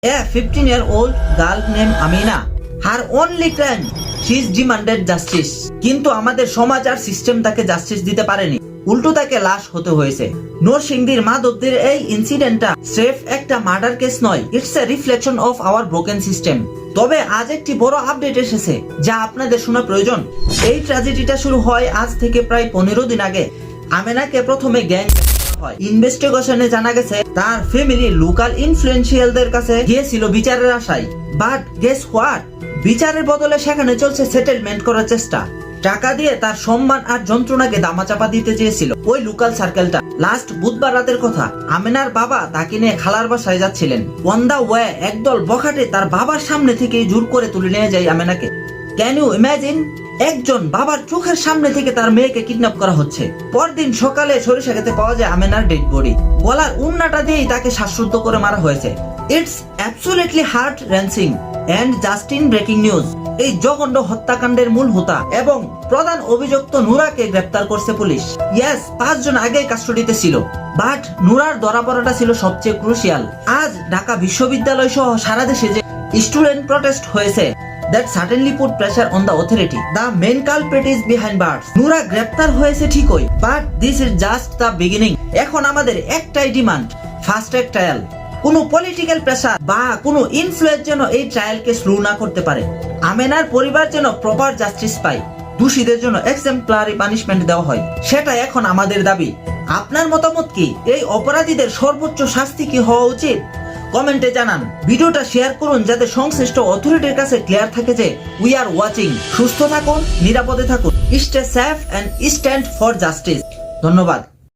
A 15-year-old girl named Amina. Her only crime, she demanded justice. কিন্তু আমাদের সমাজ আর system তাকে জাস্টিস দিতে পারেনি, উল্টো তাকে লাশ হতে হয়েছে। নরসিংদীর মাধবদের এই ইনসিডেন্টটা স্রেফ একটা মার্ডার কেস নয়, it's a reflection of our broken system. তবে আজ একটি বড় আপডেট এসেছে যা আপনাদের শোনা প্রয়োজন। এই ট্র্যাজেডিটা শুরু হয় আজ থেকে প্রায় 15 দিন আগে। আমেনাকে প্রথমে গ্যাং হয়। ইনভেস্টিগেশনে জানা গেছে তার ফ্যামিলি লোকাল ইনফ্লুয়েন্সিয়ালদের কাছে গিয়েছিল বিচারের আশায়, বাট গেস হোয়াট, বিচারের বদলে সেখানে চলছে সেটেলমেন্ট করার চেষ্টা। টাকা দিয়ে তার সম্মান আর যন্ত্রণাকে দামাচাপা দিতে চেয়েছিল ওই লোকাল সার্কেলটা। লাস্ট বুধবার রাতের কথা, আমেনার বাবা তাকে নিয়ে খালার বাসায় যাচ্ছিলেন। অন দা ওয়ে একদল বখাটে তার বাবার সামনে থেকে জোর করে তুলে নিয়ে যায় আমেনাকে। ক্যান ইউ ইমাজিন, একজন বাবার চোখের সামনে থেকে তার মেয়েকে কিডন্যাপ করা হচ্ছে। পরদিন সকালে সরিষা খেতে পাওয়া যায় আমেনার ডেড বডি। গলার উন্নাটা দিয়েই তাকে শ্বাসরুদ্ধ করে মারা হয়েছে। It's absolutely heart wrenching and just in breaking news, এই জঘন্য হত্যাকাণ্ডের মূল হোতা এবং প্রধান অভিযুক্ত নূরাকে গ্রেফতার করছে পুলিশ। ইয়েস, 5 জন আগে কাস্টডিতে ছিল, বাট নূরার ধরা পড়াটা ছিল সবচেয়ে ক্রুশিয়াল। আজ ঢাকা বিশ্ববিদ্যালয় সহ সারা দেশে যে স্টুডেন্ট প্রটেস্ট হয়েছে, that certainly put pressure on the authority. The main culprit is behind bars. নূরা গ্রেফতার হয়েছে ঠিকই, but this is just the beginning. এখন আমাদের একটাই ডিমান্ড, ফাস্ট ট্র্যাক ট্রায়াল। কোনো পলিটিক্যাল প্রেসার বা কোনো ইনফ্লুয়েন্স যেন এই ট্রায়ালকে স্লো না করতে পারে। আমেনার পরিবার যেন প্রপার জাস্টিস পায়, দোষীদের জন্য এক্সেম্পলারি পানিশমেন্ট দেওয়া হয়, সেটা এখন আমাদের দাবি। আপনার মতামত কি? এই অপরাধীদের সর্বোচ্চ শাস্তি কি হওয়া উচিত? কমেন্টে জানান। ভিডিওটা শেয়ার করুন যাতে সংশ্লিষ্ট অথরিটির কাছে ক্লিয়ার থাকে যে উই আর ওয়াচিং। সুস্থ থাকুন, নিরাপদে থাকুন, stay safe and stand for justice. ধন্যবাদ।